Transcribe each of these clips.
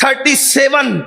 37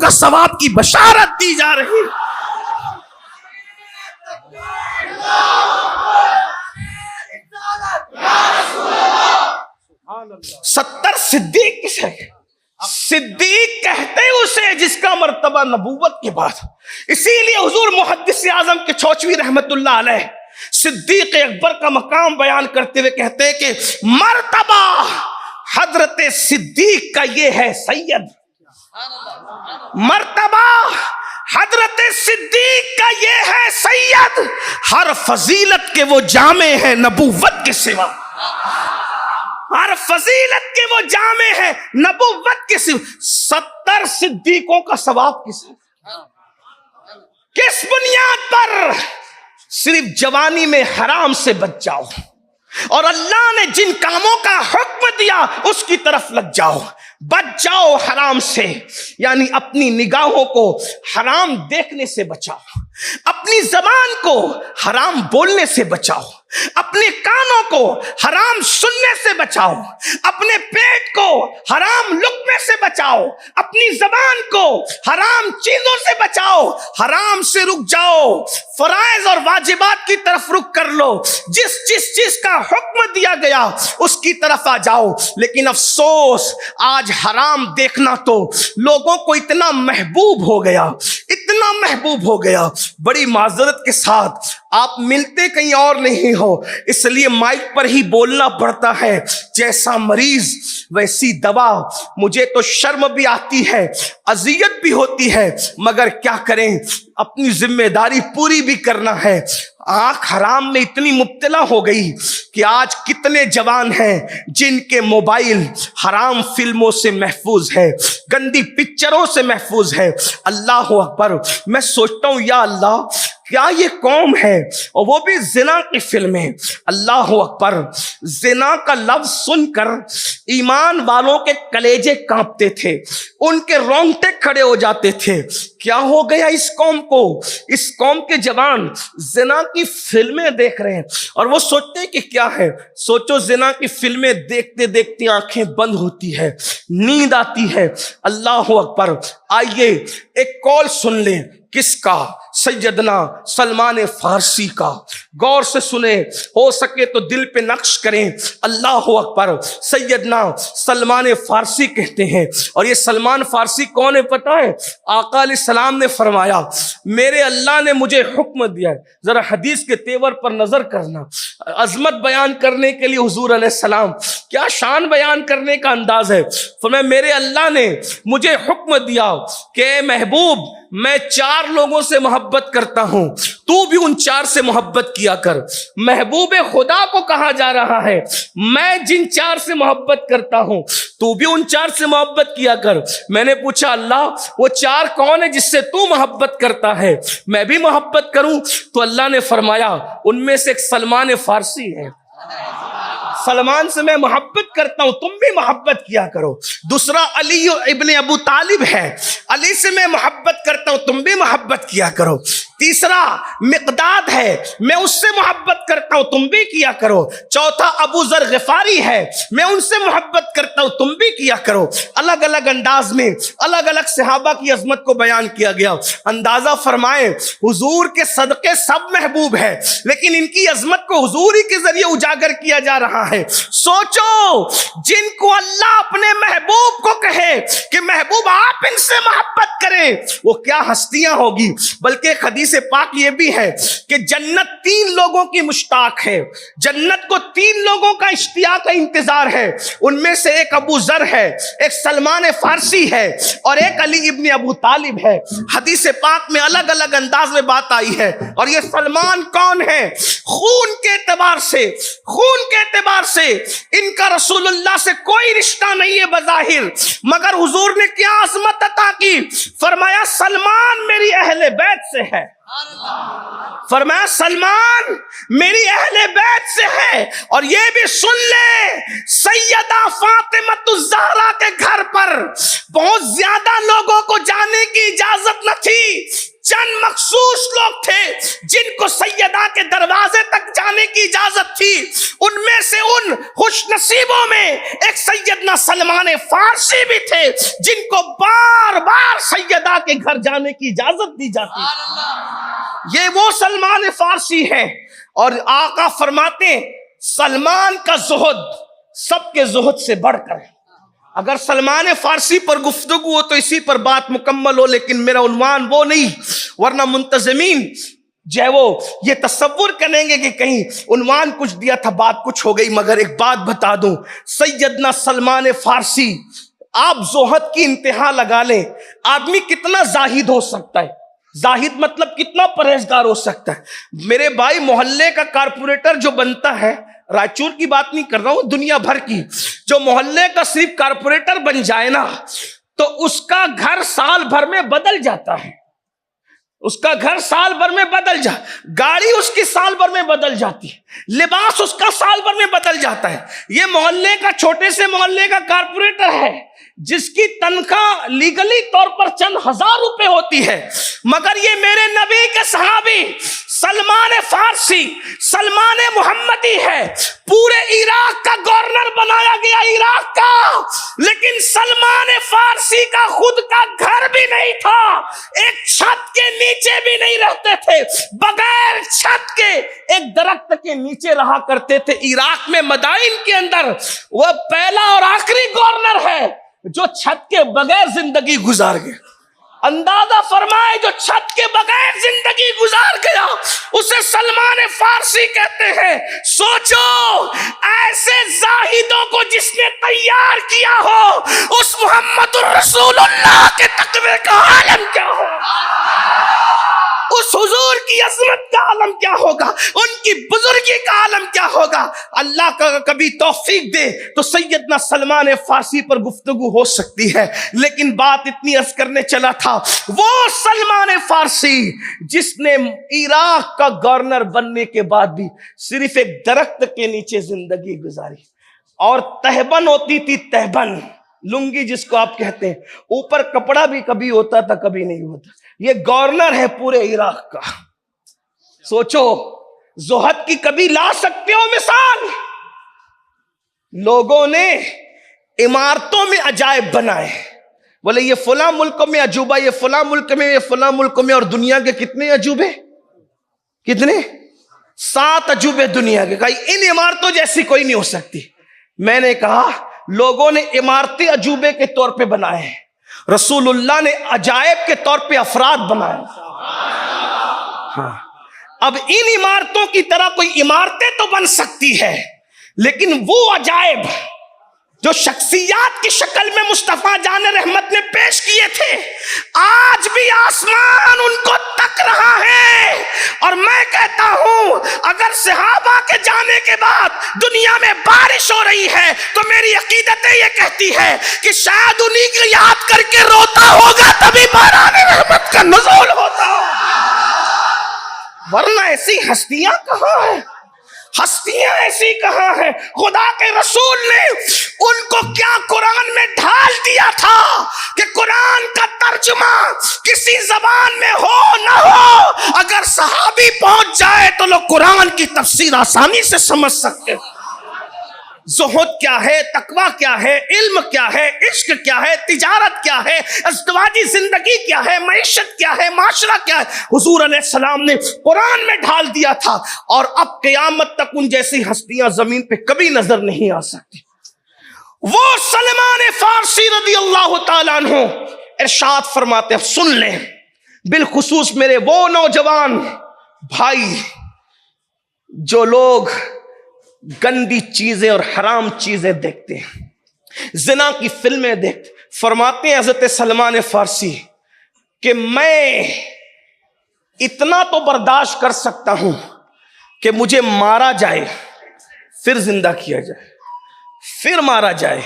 کا ثواب کی بشارت دی جا رہی ہے. 70 صدیق کسے؟ صدیق کہتے اسے جس کا مرتبہ نبوت کے بعد. اسی لیے حضور محدث اعظم کے چوچوی رحمت اللہ علیہ صدیق اکبر کا مقام بیان کرتے ہوئے کہتے ہیں کہ مرتبہ حضرت صدیق کا یہ ہے سید. مرتبہ حضرت صدیق کا یہ ہے سید. ہر فضیلت کے وہ جامع ہیں نبوت کے سوا. ہر فضیلت کے وہ جامع ہیں نبوت کے سوا. 70 صدیقوں کا ثواب کس بنیاد پر؟ صرف جوانی میں حرام سے بچ جاؤ اور اللہ نے جن کاموں کا حکم دیا اس کی طرف لگ جاؤ. بچ جاؤ حرام سے، یعنی اپنی نگاہوں کو حرام دیکھنے سے بچاؤ، اپنی زبان کو حرام بولنے سے بچاؤ، اپنے کانوں کو حرام سننے سے بچاؤ، اپنے پیٹ کو حرام لقمے سے بچاؤ، اپنی زبان کو حرام چیزوں سے بچاؤ. حرام سے رک جاؤ، فرائض اور واجبات کی طرف رک کر لو. جس چیز کا حکم دیا گیا اس کی طرف آ جاؤ. لیکن افسوس آج حرام دیکھنا تو لوگوں کو اتنا محبوب ہو گیا، اتنا محبوب ہو گیا. بڑی معذرت کے ساتھ آپ ملتے کہیں اور نہیں ہو، اس لیے مائک پر ہی بولنا پڑتا ہے. جیسا مریض ویسی دوا. مجھے تو شرم بھی آتی ہے، اذیت بھی ہوتی ہے، مگر کیا کریں، اپنی ذمہ داری پوری بھی کرنا ہے. آنکھ حرام میں اتنی مبتلا ہو گئی کہ آج کتنے جوان ہیں جن کے موبائل حرام فلموں سے محفوظ ہے، گندی پکچروں سے محفوظ ہے. اللہ اکبر. میں سوچتا ہوں یا اللہ کیا یہ قوم ہے، اور وہ بھی زنا کی فلمیں. اللہ اکبر. زنا کا لفظ سن کر ایمان والوں کے کلیجے کانپتے تھے، ان کے رونگٹے کھڑے ہو جاتے تھے. کیا ہو گیا اس قوم کو؟ اس قوم کے جوان زنا کی فلمیں دیکھ رہے ہیں اور وہ سوچتے ہیں کہ کیا ہے. سوچو زنا کی فلمیں دیکھتے دیکھتے آنکھیں بند ہوتی ہے، نیند آتی ہے. اللہ اکبر. آئیے ایک کال سن لیں. کس کا؟ سیدنا سلمان فارسی کا. غور سے سنیں، ہو سکے تو دل پہ نقش کریں. اللہ اکبر. سیدنا سلمان فارسی کہتے ہیں، اور یہ سلمان فارسی کون ہے پتہ ہے؟ آقا علیہ السلام نے فرمایا میرے اللہ نے مجھے حکم دیا ہے. ذرا حدیث کے تیور پر نظر کرنا. عظمت بیان کرنے کے لیے حضور علیہ السلام کیا شان بیان کرنے کا انداز ہے. فرمایا میرے اللہ نے مجھے حکم دیا کہ اے محبوب میں 4 لوگوں سے محبت کرتا ہوں، تو بھی ان 4 سے محبت کیا کر. محبوب خدا کو کہا جا رہا ہے میں جن 4 سے محبت کرتا ہوں تو بھی ان 4 سے محبت کیا کر. میں نے پوچھا اللہ وہ 4 کون ہے جس سے تو محبت کرتا ہے، میں بھی محبت کروں؟ تو اللہ نے فرمایا ان میں سے ایک سلمان فارسی ہے. سلمان سے میں محبت کرتا ہوں، تم بھی محبت کیا کرو. دوسرا علی ابن ابو طالب ہے، علی سے میں محبت کرتا ہوں، تم بھی محبت کیا کرو. تیسرا مقداد ہے، میں اس سے محبت کرتا ہوں، تم بھی کیا کرو. چوتھا ابو ذر غفاری ہے، میں ان سے محبت کرتا ہوں، تم بھی کیا کرو. الگ الگ انداز میں الگ الگ صحابہ کی عظمت کو بیان کیا گیا. اندازہ فرمائیں حضور کے صدقے سب محبوب ہے، لیکن ان کی عظمت کو حضور ہی کے ذریعے اجاگر کیا جا رہا ہے. سوچو جن کو اللہ اپنے محبوب کو کہے کہ محبوب آپ ان سے محبت کریں، وہ کیا ہستیاں ہوگی. بلکہ ایک حدیث پاک یہ بھی ہے کہ جنت 3 لوگوں کی مشتاق ہے. جنت کو 3 لوگوں کا اشتیاق کا انتظار ہے. ان میں سے ایک ابو ذر ہے، ایک سلمان فارسی ہے، اور ایک علی ابن ابو طالب ہے. حدیث پاک میں الگ الگ انداز میں بات آئی ہے. اور یہ سلمان کون ہے؟ خون کے اعتبار سے ان کا رسول اللہ سے کوئی رشتہ نہیں ہے بظاہر، مگر حضور نے کیا عظمت عطا کی. فرمایا سلمان میری اہل بیت سے ہے. فرمایا سلمان میری اہل بیت سے ہے. اور یہ بھی سن لے سیدہ فاطمہ الزہرا کے گھر پر بہت زیادہ لوگوں کو جانے کی اجازت نہ تھی. چند مخصوص لوگ تھے جن کو سیدہ کے دروازے تک جانے کی اجازت تھی. ان میں سے ان خوش نصیبوں میں ایک سیدنا سلمان فارسی بھی تھے جن کو بار بار سیدہ کے گھر جانے کی اجازت دی جاتی. یہ وہ سلمان فارسی ہے. اور آقا فرماتے ہیں سلمان کا زہد سب کے زہد سے بڑھ کر ہے. اگر سلمان فارسی پر گفتگو ہو تو اسی پر بات مکمل ہو، لیکن میرا عنوان وہ نہیں، ورنہ منتظمین جو ہے وہ یہ تصور کریں گے کہ کہیں عنوان کچھ دیا تھا بات کچھ ہو گئی. مگر ایک بات بتا دوں، سیدنا سلمان فارسی، آپ زہد کی انتہا لگا لیں، آدمی کتنا زاہد ہو سکتا ہے؟ زاہد مطلب کتنا پرہیزگار ہو سکتا ہے؟ میرے بھائی محلے کا کارپوریٹر جو بنتا ہے، رائچور کی بات نہیں کر رہا ہوں، دنیا بھر کی، جو محلے کا صرف کارپوریٹر بن جائے نا تو اس کا گھر سال بھر میں بدل جاتا ہے. اس کا گھر سال بھر میں بدل گاڑی اس کی سال بھر میں بدل جاتی ہے، لباس اس کا سال بھر میں بدل جاتا ہے. یہ محلے کا چھوٹے سے محلے کا کارپوریٹر ہے جس کی تنخواہ لیگلی طور پر چند ہزار روپے ہوتی ہے، مگر یہ میرے نبی کے صحابی سلمان فارسی، سلمان محمدی ہے، پورے عراق کا گورنر بنایا گیا عراق کا، لیکن سلمان فارسی کا خود کا گھر بھی نہیں تھا، ایک چھت کے نیچے بھی نہیں رہتے تھے، بغیر چھت کے ایک درخت کے نیچے رہا کرتے تھے. عراق میں مدائن کے اندر وہ پہلا اور آخری گورنر ہے جو چھت کے بغیر زندگی گزار گیا. اندازہ فرمائے جو چھت کے بغیر زندگی گزار گیا اسے سلمان فارسی کہتے ہیں. سوچو ایسے زاہدوں کو جس نے تیار کیا ہو، اس محمد الرسول اللہ کے تقوی کا عالم کیا ہو، اس حضور کی عظمت کا عالم کیا ہوگا، ان کی بزرگی کا عالم کیا ہوگا. اللہ کا کبھی توفیق دے تو سیدنا سلمان فارسی پر گفتگو ہو سکتی ہے، لیکن بات اتنی عرض کرنے چلا تھا، وہ سلمان فارسی جس نے عراق کا گورنر بننے کے بعد بھی صرف ایک درخت کے نیچے زندگی گزاری، اور تہبند ہوتی تھی، تہبند لنگی جس کو آپ کہتے ہیں، اوپر کپڑا بھی کبھی ہوتا تھا کبھی نہیں ہوتا. یہ گورنر ہے پورے عراق کا. سوچو زہد کی کبھی لا سکتے ہو مثال؟ لوگوں نے عمارتوں میں عجائب بنائے، بولے یہ فلاں ملک میں عجوبہ، یہ فلاں ملک میں، یہ فلاں ملک میں، اور دنیا کے کتنے عجوبے؟ کتنے؟ 7 عجوبے دنیا کے. کہا ان عمارتوں جیسی کوئی نہیں ہو سکتی. میں نے کہا لوگوں نے عمارتیں عجوبے کے طور پہ بنائے ہیں، رسول اللہ نے عجائب کے طور پہ افراد بنائے. ہاں اب ان عمارتوں کی طرح کوئی عمارتیں تو بن سکتی ہے، لیکن وہ عجائب جو شخصیات کی شکل میں مصطفیٰ جان رحمت نے پیش کیے تھے، آج بھی آسمان ان کو تک رہا ہے. اور میں کہتا ہوں اگر صحابہ کے جانے کے بعد دنیا میں بارش ہو رہی ہے تو میری عقیدت یہ کہتی ہے کہ شاید انہی کو یاد کر کے روتا ہوگا تبھی باران رحمت کا نزول ہوتا ہو، ورنہ ایسی ہستیاں کہاں ہیں؟ ہستیاں ایسی کہاں ہیں؟ خدا کے رسول نے ان کو کیا قرآن میں ڈھال دیا تھا کہ قرآن کا ترجمہ کسی زبان میں ہو نہ ہو، اگر صحابی پہنچ جائے تو لوگ قرآن کی تفسیر آسانی سے سمجھ سکتے ہیں. زہد کیا ہے، تقویٰ کیا ہے، علم کیا ہے، عشق کیا ہے، تجارت کیا ہے، ازدواجی زندگی کیا ہے، معیشت کیا ہے، معاشرہ کیا ہے، حضور علیہ السلام نے قرآن میں ڈھال دیا تھا. اور اب قیامت تک ان جیسی ہستیاں زمین پہ کبھی نظر نہیں آ سکتی. وہ سلمان فارسی رضی اللہ تعالیٰ عنہ ارشاد فرماتے ہیں، سن لیں بالخصوص میرے وہ نوجوان بھائی جو لوگ گندی چیزیں اور حرام چیزیں دیکھتے ہیں، زنا کی فلمیں دیکھتے، فرماتے ہیں حضرت سلمان فارسی کہ میں اتنا تو برداشت کر سکتا ہوں کہ مجھے مارا جائے پھر زندہ کیا جائے، پھر مارا جائے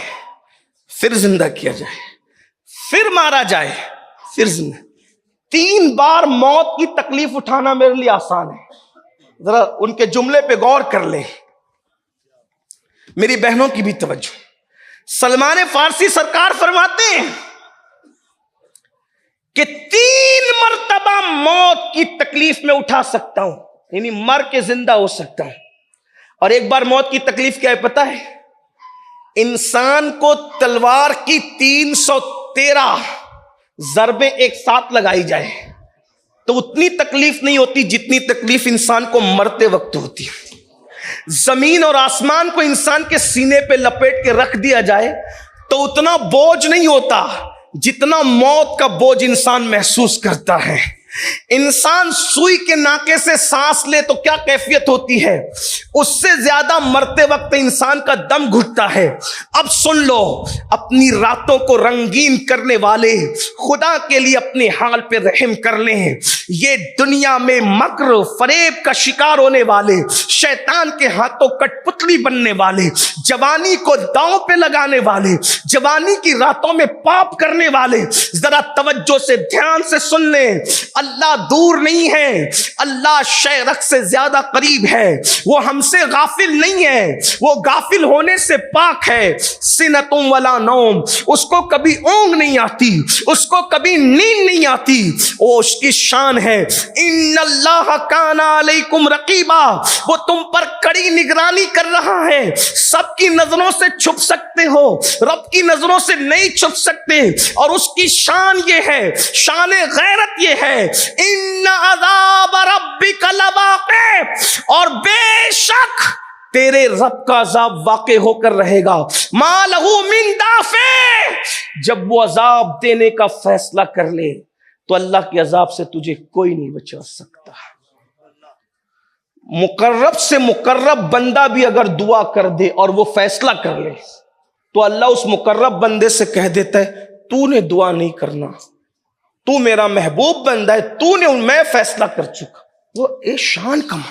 پھر زندہ کیا جائے، پھر مارا جائے پھر زندہ. 3 بار موت کی تکلیف اٹھانا میرے لیے آسان ہے. ذرا ان کے جملے پہ غور کر لیں، میری بہنوں کی بھی توجہ. سلمان فارسی سرکار فرماتے ہیں کہ 3 مرتبہ موت کی تکلیف میں اٹھا سکتا ہوں، یعنی مر کے زندہ ہو سکتا ہوں. اور ایک بار موت کی تکلیف کیا ہے پتا ہے؟ انسان کو تلوار کی 313 ضربیں ایک ساتھ لگائی جائے تو اتنی تکلیف نہیں ہوتی جتنی تکلیف انسان کو مرتے وقت ہوتی. زمین اور آسمان کو انسان کے سینے پہ لپیٹ کے رکھ دیا جائے تو اتنا بوجھ نہیں ہوتا جتنا موت کا بوجھ انسان محسوس کرتا ہے. انسان سوئی کے ناکے سے سانس لے تو کیا کیفیت ہوتی ہے، اس سے زیادہ مرتے وقت انسان کا دم گھٹتا ہے. اب سن لو، اپنی راتوں کو رنگین کرنے والے خدا کے لیے اپنے حال پہ رحم کر لیں. یہ دنیا میں مکر فریب کا شکار ہونے والے، شیطان کے ہاتھوں کٹ پتلی بننے والے، جوانی کو داؤں پہ لگانے والے، جوانی کی راتوں میں پاپ کرنے والے، ذرا توجہ سے دھیان سے سن لیں. اللہ دور نہیں ہے، اللہ شے رخ سے زیادہ قریب ہے. وہ ہم سے غافل نہیں ہے، وہ غافل ہونے سے پاک ہے. سنتم ولا نوم، اس کو کبھی اونگ نہیں آتی، اس کو کبھی نیند نہیں آتی. وہ اس کی شان ہے. ان اللہ کان علیکم رقیبا، وہ تم پر کڑی نگرانی کر رہا ہے. سب کی نظروں سے چھپ سکتے ہو، رب کی نظروں سے نہیں چھپ سکتے. اور اس کی شان یہ ہے، شان غیرت یہ ہے، ان عذاب ربک لواقع، اور بے شک تیرے رب کا عذاب واقع ہو کر رہے گا. ما لہ من دافع، جب وہ عذاب دینے کا فیصلہ کر لے تو اللہ کے عذاب سے تجھے کوئی نہیں بچا سکتا. مقرب سے مقرب بندہ بھی اگر دعا کر دے اور وہ فیصلہ کر لے تو اللہ اس مقرب بندے سے کہہ دیتا ہے تو نے دعا نہیں کرنا، تو میرا محبوب بندہ ہے، تو نے، میں فیصلہ کر چکا. وہ اے شان کما،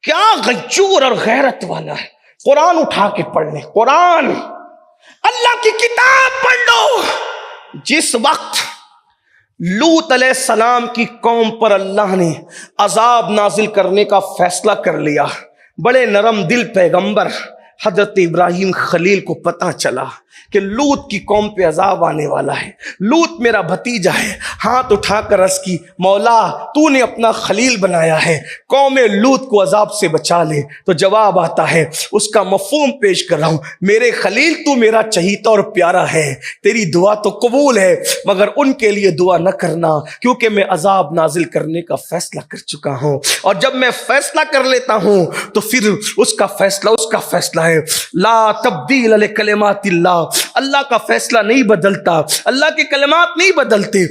کیا غیور اور غیرت والا ہے. قرآن اٹھا کے پڑھ لیں، قرآن، اللہ کی کتاب پڑھ لو. جس وقت لوط علیہ السلام کی قوم پر اللہ نے عذاب نازل کرنے کا فیصلہ کر لیا، بڑے نرم دل پیغمبر حضرت ابراہیم خلیل کو پتہ چلا کہ لوط کی قوم پہ عذاب آنے والا ہے، لوط میرا بھتیجا ہے. ہاتھ اٹھا کر عرض کی مولا تو نے اپنا خلیل بنایا ہے، قوم لوط کو عذاب سے بچا لے. تو جواب آتا ہے، اس کا مفہوم پیش کر رہا ہوں، میرے خلیل تو میرا چہیتا اور پیارا ہے، تیری دعا تو قبول ہے، مگر ان کے لیے دعا نہ کرنا کیونکہ میں عذاب نازل کرنے کا فیصلہ کر چکا ہوں. اور جب میں فیصلہ کر لیتا ہوں تو پھر اس کا فیصلہ ہے. لا تبدیل لکلمات اللہ، اللہ کا فیصلہ نہیں بدلتا، اللہ کے کلمات نہیں بدلتے.